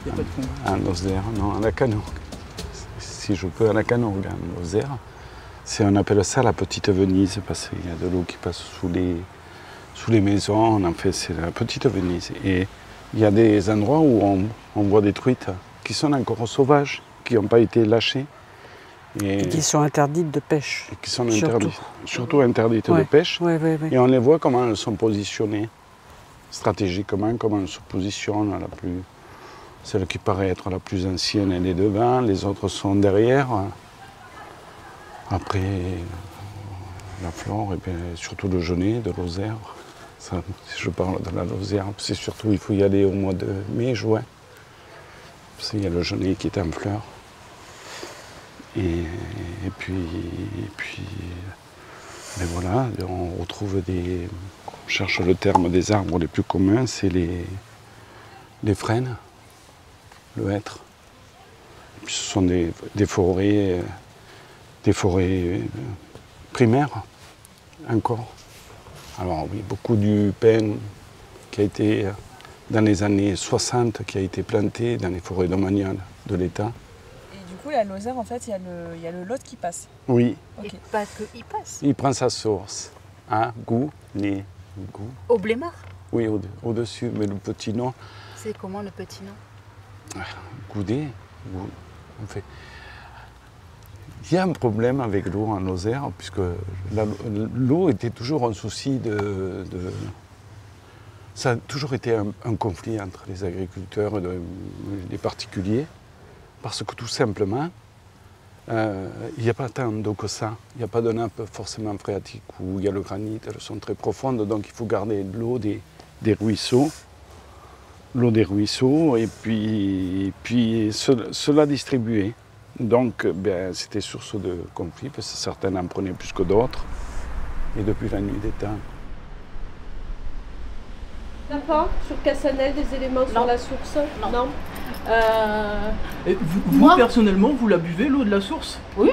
Il n'y a pas de fond. À Lozère, non, à la Canorgue. Si je peux, à la Canorgue, à Lozère. On appelle ça la petite Venise parce qu'il y a de l'eau qui passe sous les maisons. En fait, c'est la petite Venise. Et il y a des endroits où on voit des truites qui sont encore sauvages, qui n'ont pas été lâchées. Et qui sont interdites de pêche. Et qui sont surtout interdites de pêche. Ouais. Et on les voit comment elles sont positionnées stratégiquement, comment elles se positionnent. Celle qui paraît être la plus ancienne, elle est devant, les autres sont derrière. Après, la flore, et bien, surtout le genêt de Lozère. Ça, si je parle de la Lozère, c'est surtout il faut y aller au mois de mai, juin. Parce qu'il y a le genêt qui est en fleurs. Et puis ben voilà, on retrouve on cherche le terme des arbres les plus communs, c'est les frênes, le hêtre. Et puis ce sont des forêts primaires encore. Alors oui, beaucoup du pin qui a été dans les années 60, qui a été planté dans les forêts domaniales de l'État. Du coup, la Lozère, en fait, il y a le Lot qui passe. Oui. Okay. Et pas qu'il passe. Il prend sa source à Goût. Au Blémard. Oui, au-dessus, mais le petit nom. C'est comment le petit nom? Goudet. En fait, il y a un problème avec l'eau en Lozère, puisque l'eau était toujours un souci Ça a toujours été un conflit entre les agriculteurs et les particuliers. Parce que tout simplement, il n'y a pas tant d'eau que ça. Il n'y a pas de nappe forcément phréatique où il y a le granit, elles sont très profondes, donc il faut garder l'eau des ruisseaux. L'eau des ruisseaux et puis cela distribuer. Donc ben, c'était source de conflit parce que certains en prenaient plus que d'autres. Et depuis la nuit des temps. Il n'y a pas sur Cassanel des éléments sur la source? Non. Et vous personnellement, vous la buvez, l'eau de la source? Oui.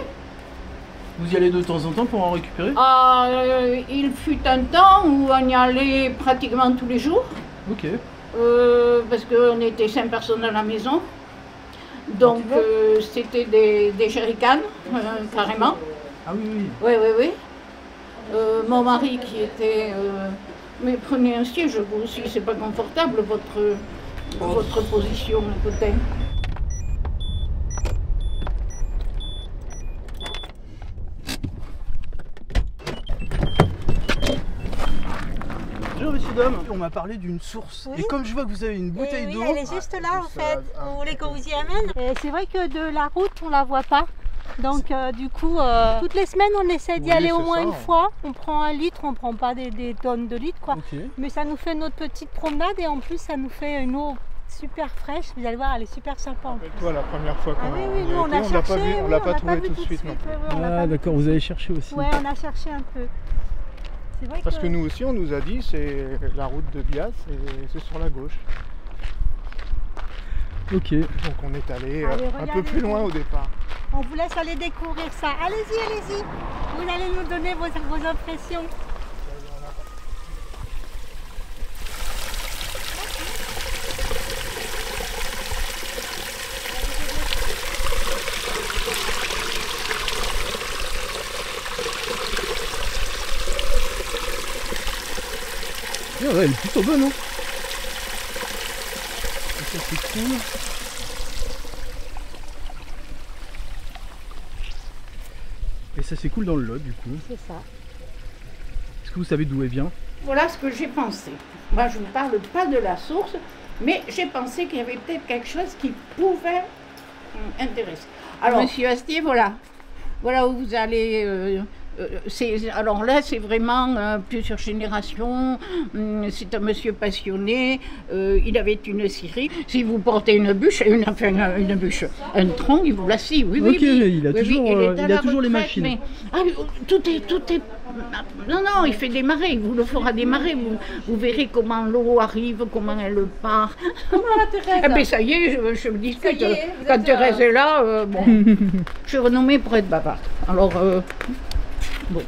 Vous y allez de temps en temps pour en récupérer? Il fut un temps où on y allait pratiquement tous les jours. Ok. Parce qu'on était 5 personnes à la maison. Donc c'était des jerrycans, carrément. Ah oui. Oui. Mon mari qui était... mais prenez un siège, vous aussi, c'est pas confortable votre position, écoutez. Bonjour messieurs, dames, on m'a parlé d'une source. Oui. Et comme je vois que vous avez une bouteille d'eau... Oui, elle est juste là en fait. Vous voulez qu'on vous y amène? C'est vrai que de la route, on la voit pas. Donc du coup, toutes les semaines, on essaie d'y aller au moins une fois. On prend 1 litre, on prend pas des tonnes de litres, quoi. Okay. Mais ça nous fait notre petite promenade et en plus, ça nous fait une eau super fraîche. Vous allez voir, elle est super sympa. Avec toi, la première fois qu'on nous, on a cherché, on l'a pas trouvé tout de suite. Ah d'accord, vous avez cherché aussi. Ouais, on a cherché un peu. Vrai Parce que nous aussi, on nous a dit, c'est la route de Bias et c'est sur la gauche. Ok. Donc on est allé un peu plus loin au départ. On vous laisse aller découvrir ça. Allez-y. Vous allez nous donner vos impressions. Ouais, elle est plutôt bonne, hein. Ça c'est cool. Et ça c'est cool dans le Lot du coup. C'est ça. Est-ce que vous savez d'où elle vient? Voilà ce que j'ai pensé. Moi je ne parle pas de la source, mais j'ai pensé qu'il y avait peut-être quelque chose qui pouvait intéresser. Alors monsieur Astier, voilà où vous allez... alors là, c'est vraiment plusieurs générations. C'est un monsieur passionné. Il avait une scierie. Si vous portez une bûche, un tronc, il vous la scie. Oui, ok, il a toujours les machines. Mais, tout est. Non, il fait démarrer. Il vous le fera démarrer. Vous verrez comment l'eau arrive, comment elle part. Eh bien, ça y est, je me discute. Quand Thérèse est là, bon, je suis renommée pour être bavarde. Alors. Bon.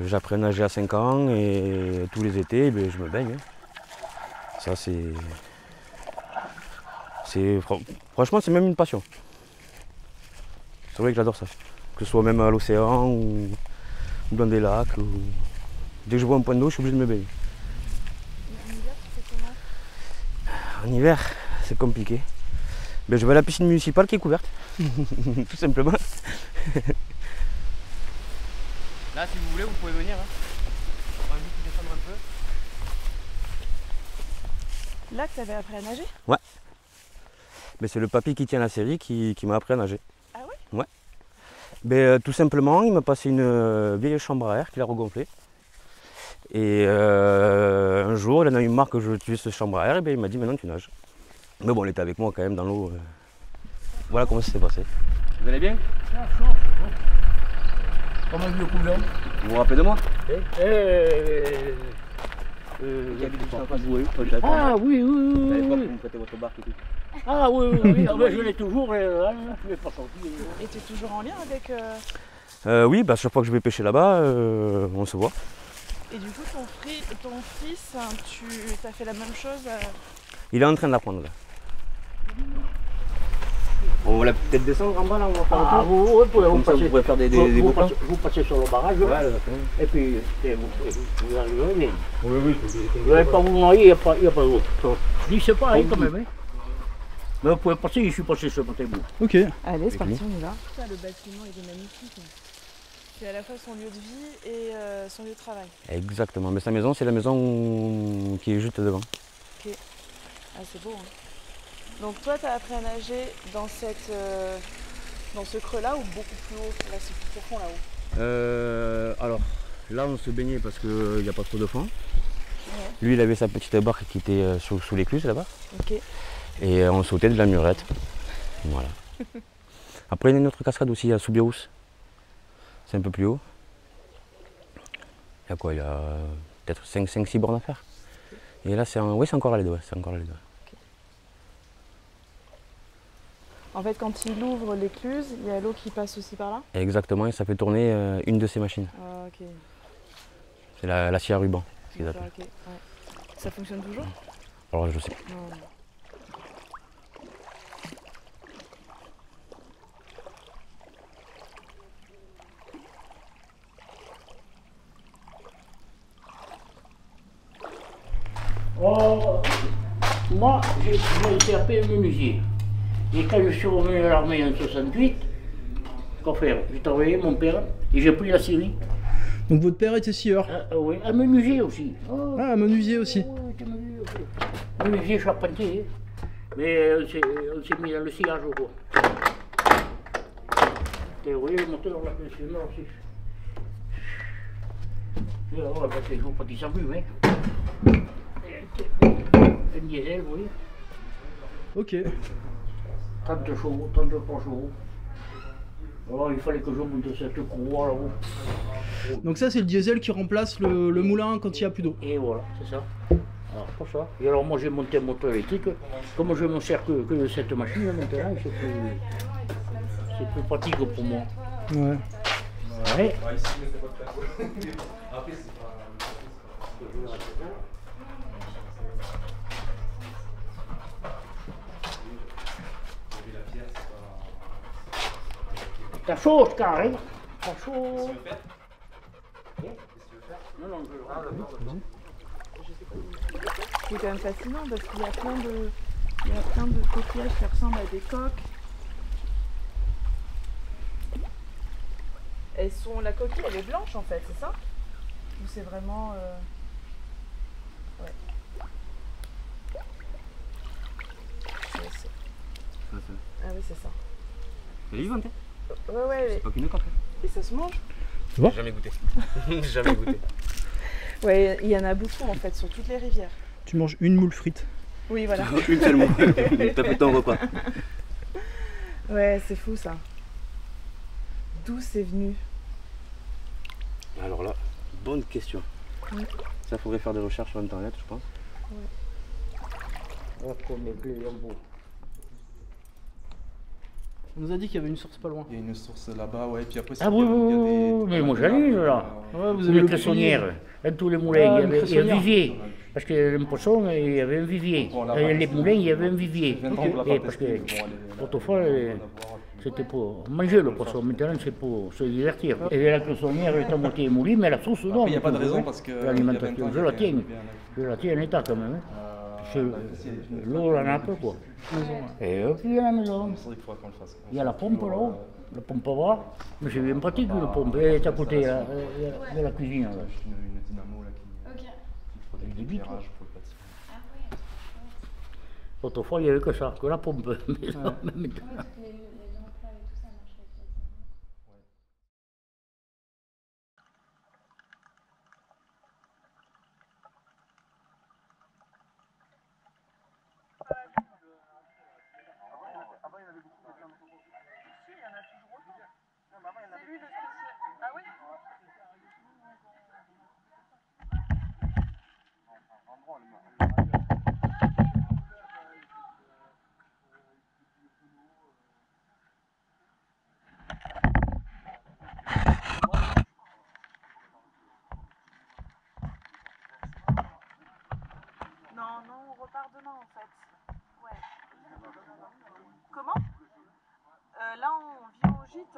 J'apprends à nager à 5 ans et tous les étés, ben, je me baigne. Ça, franchement, c'est même une passion. C'est vrai que j'adore ça. Que ce soit même à l'océan ou dans des lacs. Ou... Dès que je vois un point d'eau, je suis obligé de me baigner. En hiver, tu fais comment? En hiver, c'est compliqué. Ben, je vais à la piscine municipale qui est couverte. Tout simplement. Là, si vous voulez, vous pouvez venir. Hein. On va juste descendre un peu. Là que tu avais appris à nager? Ouais. Mais c'est le papy qui tient la série qui m'a appris à nager. Ah ouais? Ouais. Ben, tout simplement, il m'a passé une vieille chambre à air qu'il a regonflée. Et un jour, il en a eu marre que je utilise cette chambre à air, et ben, il m'a dit maintenant tu nages. Mais bon, il était avec moi quand même dans l'eau. Voilà comment ça s'est passé. Vous allez bien? Comment vous le couvert? Vous vous rappelez de moi? Ah oui, oui, oui. À l'époque, vous me prêtez votre barque et tout. Ah oui, oui, oui. Ah, ben, je l'ai toujours, je l'ai pas sorti. Et tu es toujours en lien avec... Oui, bah, chaque fois que je vais pêcher là-bas, on se voit. Et du coup, ton fils, tu as fait la même chose Il est en train d'apprendre là. On va peut-être descendre en bas là, on va faire un tour. Vous pouvez faire des vous passez sur le barrage, ouais, et puis vous arriverez bien. Oui, oui. Vous n'allez pas vous noyer, il n'y a pas d'eau. Je dis c'est pareil quand même. Hein. Mais vous pouvez passer, je suis passé sur mon bout. Ok. Allez, c'est parti, on y va. Le bâtiment il est magnifique. C'est à la fois son lieu de vie et son lieu de travail. Exactement, mais sa maison, c'est la maison qui est juste devant. Ok. Ah, c'est beau. Hein. Donc toi, tu as appris à nager dans ce creux-là ou beaucoup plus haut? Là, c'est plus profond là-haut. Alors, là, on se baignait parce qu'il n'y a pas trop de fond. Ouais. Lui, il avait sa petite barque qui était sous l'écluse là-bas. Ok. Et on sautait de la murette. Voilà. Après, il y a une autre cascade aussi à Soubirous. C'est un peu plus haut. Il y a quoi? Il y a peut-être 5-6 bornes à faire. Et là, c'est encore là les deux. Ouais, c'est encore là les deux. Okay. En fait, quand il ouvre l'écluse, il y a l'eau qui passe aussi par là? Exactement, et ça fait tourner une de ces machines. Ah, ok. C'est la scie à ruban. Okay, ouais. Ça fonctionne toujours? Alors, je sais pas. Non. Oh, moi, j'ai été appelé menuisier. Et quand je suis revenu à l'armée en 68, qu'en faire? J'ai travaillé mon père et j'ai pris la scierie. Donc votre père était scieur? Oui, un menuisier aussi. Oh. Ah, un menuisier aussi. Oui, menuisier aussi. Menuisier charpentier. Mais on s'est mis dans le sillage au bois. Et oui, le moteur, on l'a fait sur aussi. Et alors, on va passer les jours pas qu'il s'allume, hein. Un diesel, vous voyez. Ok. 30 chevaux, 33 chevaux. Alors il fallait que je monte cette courroie là-haut. Donc ça c'est le diesel qui remplace le moulin quand il n'y a plus d'eau. Et voilà, c'est ça. Alors pour ça. Et alors moi j'ai monté un moteur électrique. Comme je ne me sers que de cette machine maintenant, c'est plus pratique pour moi. Ouais. Ouais. T'as chaud, carré. T'as chaud. Non, non, c'est quand même fascinant parce qu'il y a plein de coquillages qui ressemblent à des coques. La coquille, elle est blanche en fait, c'est ça? Ou c'est vraiment... Ouais. Ah oui, c'est ça. C'est vivante, hein? Ouais. C'est pas qu'une coque. Et ça se mange? J'ai jamais goûté. Jamais goûté. Ouais, il y en a beaucoup en fait sur toutes les rivières. Tu manges une moule frite. Oui, voilà. Une seulement. T'as fait ton repas. Ouais, c'est fou ça. D'où c'est venu? Alors là, bonne question. Oui. Ça faudrait faire des recherches sur internet, je pense. Ouais. On nous a dit qu'il y avait une source pas loin. Il y a une source là-bas, ouais. Puis après, ah oui, mais moi j'allais là. Ouais, vous avez les cressonnières, dans tous les moulins, il y avait un vivier. Parce que le poisson, il y avait un vivier. Les moulins, il y avait un vivier. Et parce que autrefois, c'était pour manger le poisson. Maintenant, c'est pour se divertir. Et la cressonnière est à moitié moulie, mais la source, non. Il n'y a pas de raison parce que. L'alimentation, je la tiens. Je la tiens en état quand même. L'eau, on en a un peu quoi. Et puis à la maison, il y a la pompe là-haut, la pompe à bras. Mais c'est bien pratique une pompe, elle est à côté de la cuisine. Là. Une dynamo là qui produit de l'éclairage pour le bâtiment. Autrefois il n'y avait que ça, que la pompe. Mais non, Non, on repart demain en fait. Ouais. Comment là, on vient au gîte.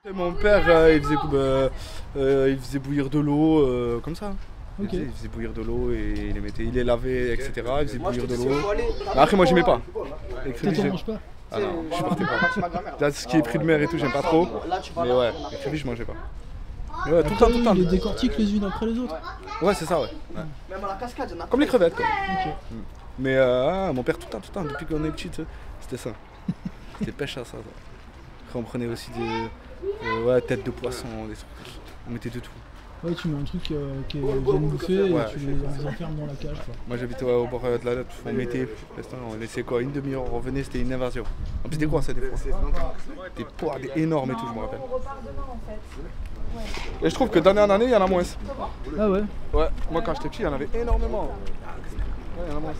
Et mon père, il faisait bouillir de l'eau comme ça. Okay. Il faisait bouillir de l'eau et il les lavait, etc. Il faisait bouillir de l'eau. Après, moi, j'aimais pas. Toi, tu manges pas? Ah non, je supportais pas. Là, ce qui est pris de mer et tout, j'aime pas trop. Mais ouais, les crédits, je mangeais pas. Mais ouais, tout le temps. Il les décortique les unes après les autres? Ouais, c'est ça, ouais. Comme les crevettes, quoi. Okay. Mais mon père, tout le temps, depuis qu'on est petit, c'était ça. C'était pêche à ça. Après, on prenait aussi des têtes de poisson, des trucs. On mettait de tout. Ouais, tu mets un truc qui est bien bouffé et tu les enfermes dans la cage, quoi. Moi, j'habitais au bord de la natte, on mettait, on laissait quoi, une demi-heure, on revenait, c'était une invasion. En plus, des gros, ça, des fois. Des poires énormes et tout, je me rappelle. Et je trouve que d'année en année, il y en a moins. Ah ouais? Ouais, moi, quand j'étais petit, il y en avait énormément. Ouais, il y en a moins.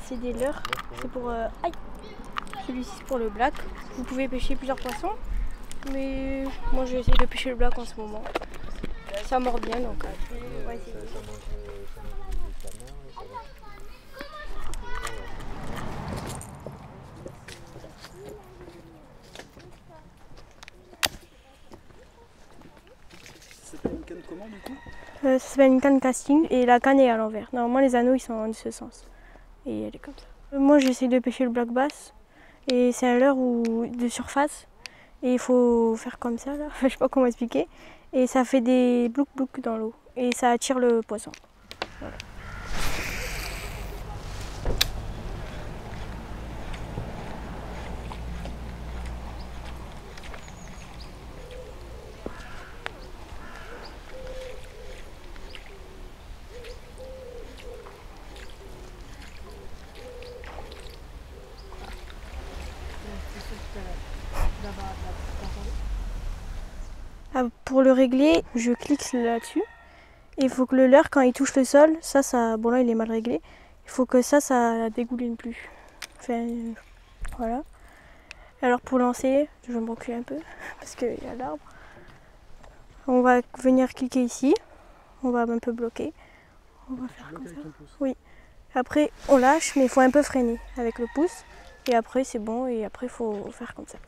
C'est des leurres, c'est pour... aïe, celui-ci c'est pour le black. Vous pouvez pêcher plusieurs poissons, mais moi je vais essayer de pêcher le black en ce moment. Ça mord bien donc on va essayer. Ça s'appelle une canne comment du coup? Ça s'appelle une canne casting et la canne est à l'envers. Normalement les anneaux ils sont en ce sens. Et elle est comme ça. Moi j'essaie de pêcher le black bass et c'est un leurre de surface et il faut faire comme ça là, je sais pas comment expliquer, et ça fait des blouk blouk dans l'eau et ça attire le poisson. Voilà. Pour le régler, je clique là-dessus. Et il faut que le leurre, quand il touche le sol, ça, bon là il est mal réglé. Il faut que ça dégouline plus. Enfin, voilà. Alors pour lancer, je vais me reculer un peu parce qu'il y a l'arbre. On va venir cliquer ici. On va un peu bloquer. On va faire comme ça. Oui. Après on lâche, mais il faut un peu freiner avec le pouce. Et après c'est bon. Et après il faut faire comme ça.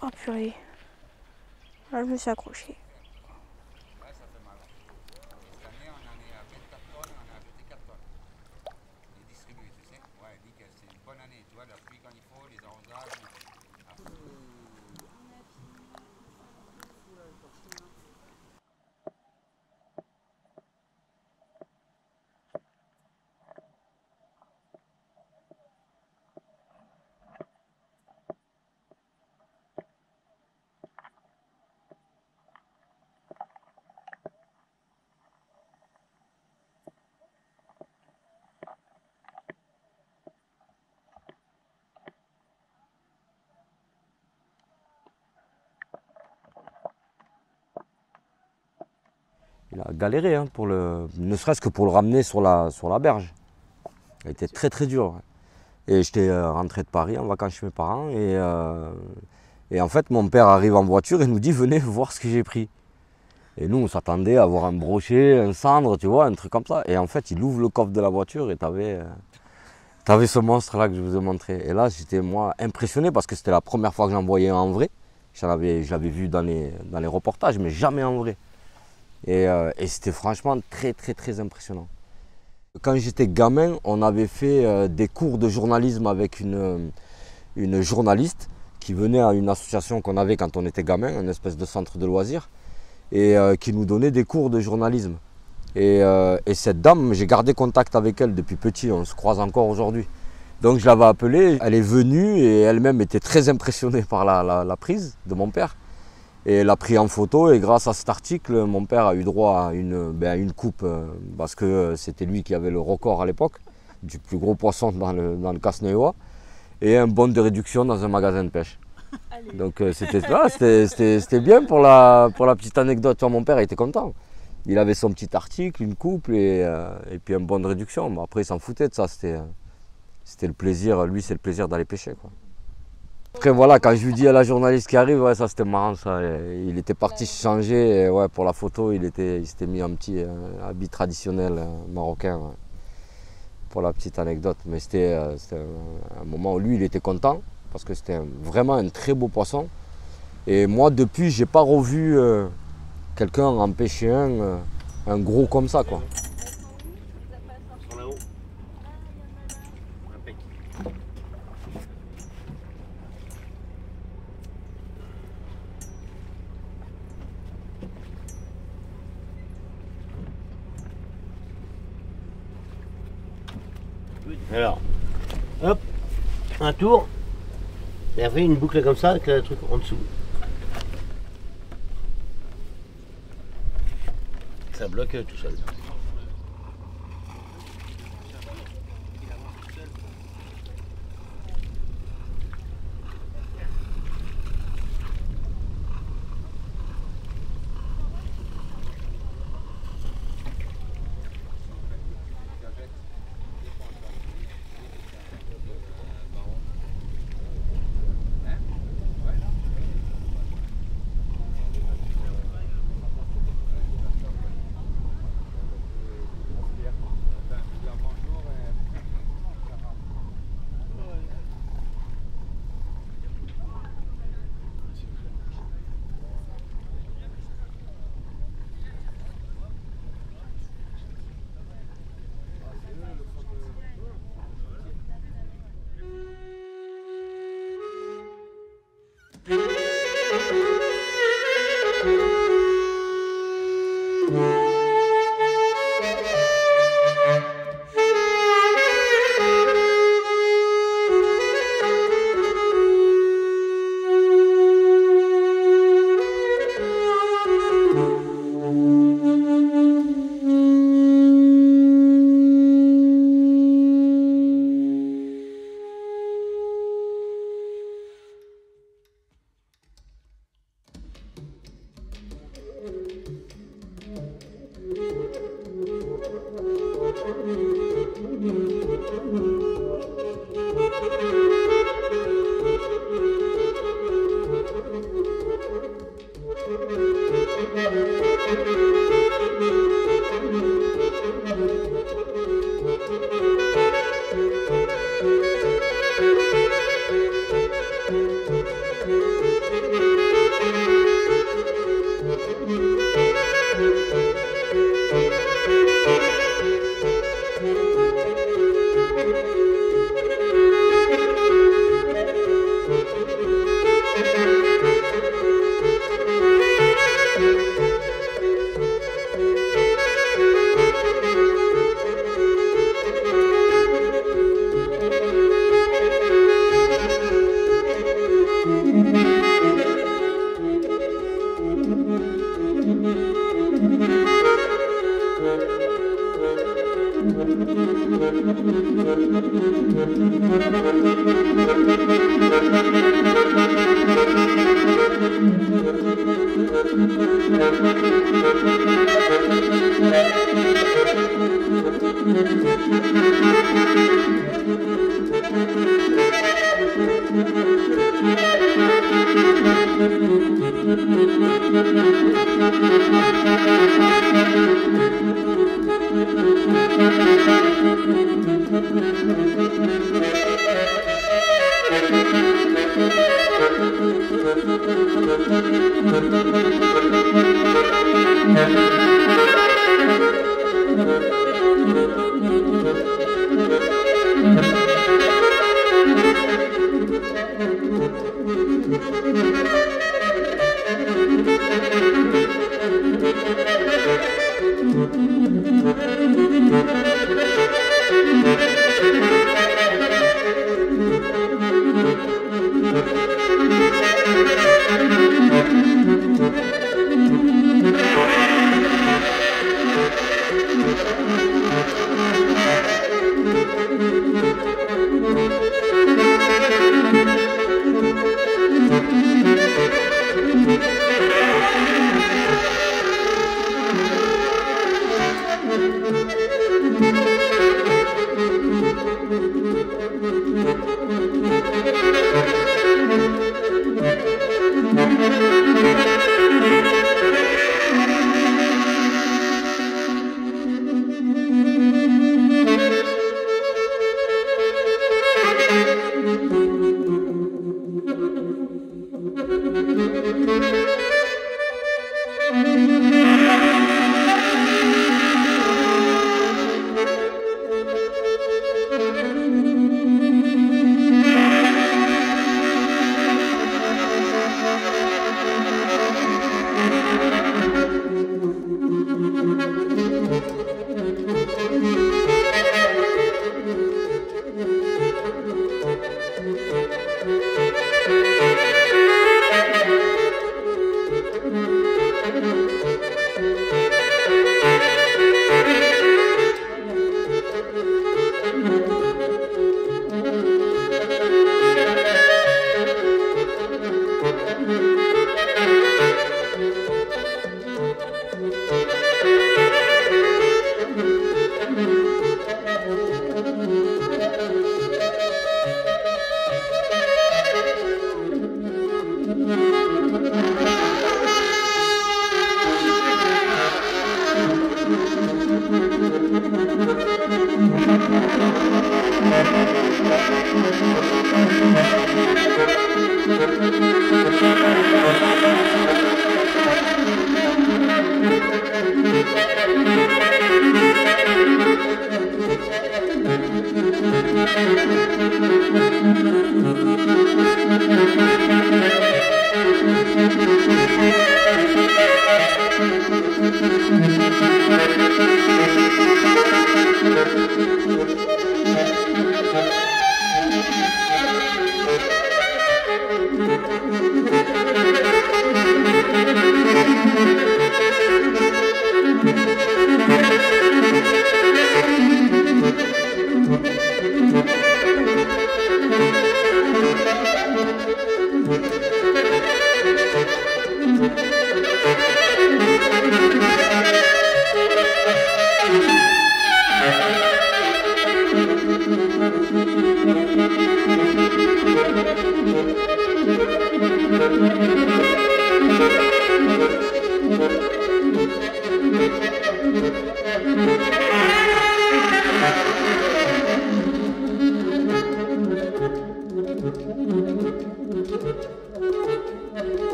Oh purée, là je me suis accrochée. Il a galéré, hein, ne serait-ce que pour le ramener sur la berge. Il était très très dur. Et j'étais rentré de Paris en vacances chez mes parents. Et en fait, mon père arrive en voiture et nous dit « Venez voir ce que j'ai pris ». Et nous, on s'attendait à voir un brochet, un cendre, tu vois, un truc comme ça. Et en fait, il ouvre le coffre de la voiture et t'avais ce monstre-là que je vous ai montré. Et là, j'étais moi impressionné parce que c'était la première fois que j'en voyais un en vrai. Je l'avais vu dans les reportages, mais jamais en vrai. Et c'était franchement très très très impressionnant. Quand j'étais gamin, on avait fait des cours de journalisme avec une journaliste qui venait à une association qu'on avait quand on était gamin, une espèce de centre de loisirs, et qui nous donnait des cours de journalisme. Et cette dame, j'ai gardé contact avec elle depuis petit, on se croise encore aujourd'hui. Donc je l'avais appelée, elle est venue et elle-même était très impressionnée par la prise de mon père. Et elle a pris en photo et grâce à cet article, mon père a eu droit à une coupe parce que c'était lui qui avait le record à l'époque du plus gros poisson dans le Casneois et un bon de réduction dans un magasin de pêche. Donc c'était bien pour la petite anecdote. Mon père était content. Il avait son petit article, une coupe et puis un bon de réduction. Bon, après il s'en foutait de ça, c'était le plaisir, lui c'est le plaisir d'aller pêcher, quoi. Après voilà, quand je lui dis à la journaliste qui arrive, ouais, ça c'était marrant ça. Il était parti se changer et, ouais, pour la photo, il s'était mis un petit habit traditionnel marocain, ouais, pour la petite anecdote. Mais c'était un moment où lui il était content parce que c'était vraiment un très beau poisson. Et moi depuis, j'ai pas revu quelqu'un en pêcher un gros comme ça, quoi. Alors, hop, un tour, et après une boucle comme ça avec le truc en dessous. Ça bloque tout seul.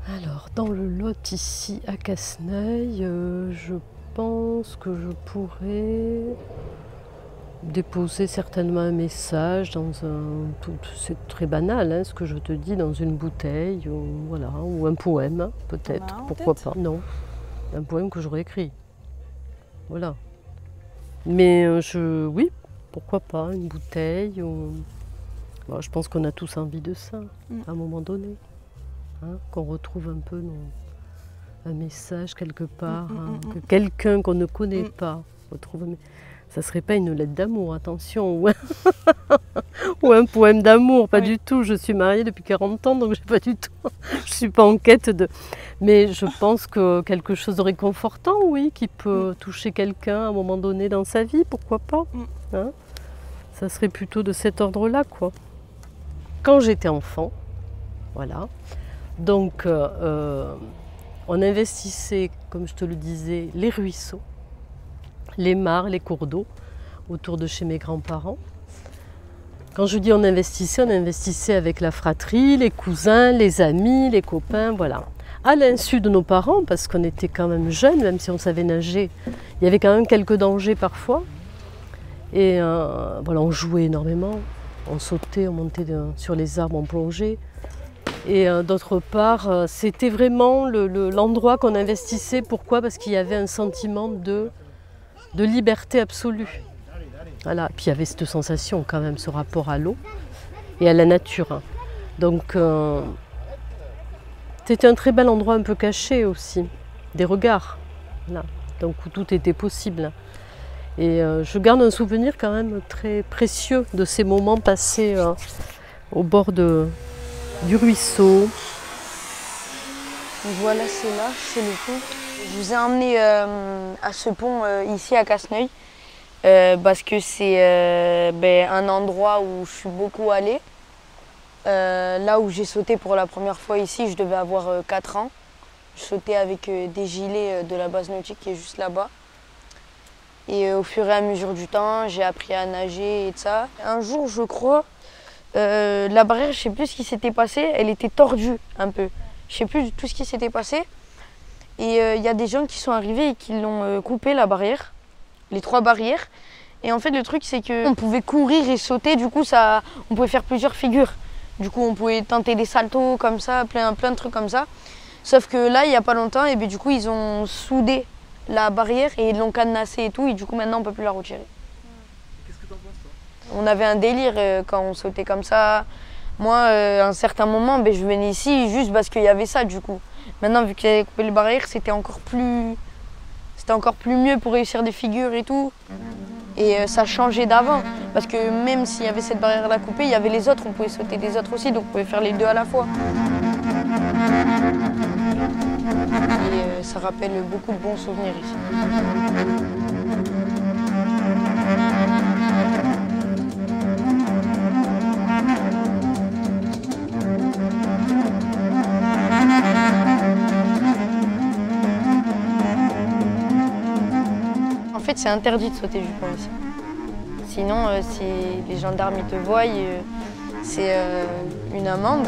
Alors, dans le lot ici à Casseneuil, je pense que je pourrais déposer certainement un message dans un... C'est très banal hein, ce que je te dis, dans une bouteille, ou, voilà, ou un poème peut-être, pourquoi pas. Non, un poème que j'aurais écrit. Voilà. Mais oui, pourquoi pas, une bouteille. Ou... Bon, je pense qu'on a tous envie de ça, à un moment donné. Hein, qu'on retrouve un peu un message quelque part, que quelqu'un qu'on ne connaît pas retrouve. Ça serait pas une lettre d'amour, attention, ou un poème d'amour, pas du tout. Je suis mariée depuis 40 ans, donc j'ai pas du tout. Je suis pas en quête de. Mais je pense que quelque chose de réconfortant, oui, qui peut toucher quelqu'un à un moment donné dans sa vie, pourquoi pas. Hein, ça serait plutôt de cet ordre-là, quoi. Quand j'étais enfant, voilà. Donc, on investissait, comme je te le disais, les ruisseaux, les mares, les cours d'eau, autour de chez mes grands-parents. Quand je dis on investissait avec la fratrie, les cousins, les amis, les copains, voilà. À l'insu de nos parents, parce qu'on était quand même jeunes, même si on savait nager, il y avait quand même quelques dangers parfois. Et voilà, on jouait énormément, on sautait, on montait sur les arbres, on plongeait. Et d'autre part, c'était vraiment l'endroit qu'on investissait. Pourquoi? Parce qu'il y avait un sentiment de liberté absolue. Voilà. Puis il y avait cette sensation quand même, ce rapport à l'eau et à la nature. Donc c'était un très bel endroit un peu caché aussi, des regards. Voilà. Donc où tout était possible. Et je garde un souvenir quand même très précieux de ces moments passés au bord du ruisseau. Voilà, c'est le pont. Je vous ai emmené à ce pont ici à Casseneuil parce que c'est un endroit où je suis beaucoup allée. Là où j'ai sauté pour la première fois ici, je devais avoir 4 ans. Je sautais avec des gilets de la base nautique qui est juste là-bas. Et au fur et à mesure du temps, j'ai appris à nager et tout ça. Un jour, je crois, la barrière, je ne sais plus ce qui s'était passé, elle était tordue un peu. Je ne sais plus tout ce qui s'était passé. Et il y a des gens qui sont arrivés et qui l'ont coupé, la barrière, les 3 barrières. Et en fait, le truc, c'est qu'on pouvait courir et sauter, du coup, on pouvait faire plusieurs figures. Du coup, on pouvait tenter des saltos comme ça, plein de trucs comme ça. Sauf que là, il n'y a pas longtemps, et bien, du coup, ils ont soudé la barrière et ils l'ont cadenassée et tout. Et du coup, maintenant, on ne peut plus la retirer. Qu'est-ce que t'en penses, toi? On avait un délire quand on sautait comme ça. Moi, à un certain moment, ben, je venais ici juste parce qu'il y avait ça, du coup. Maintenant, vu qu'il y avait coupé les barrières, c'était encore plus mieux pour réussir des figures et tout. Et ça changeait d'avant. Parce que même s'il y avait cette barrière-là coupée, il y avait les autres. On pouvait sauter des autres aussi, donc on pouvait faire les deux à la fois. Et ça rappelle beaucoup de bons souvenirs ici. En fait, c'est interdit de sauter du pont ici. Sinon, si les gendarmes ils te voient, c'est une amende.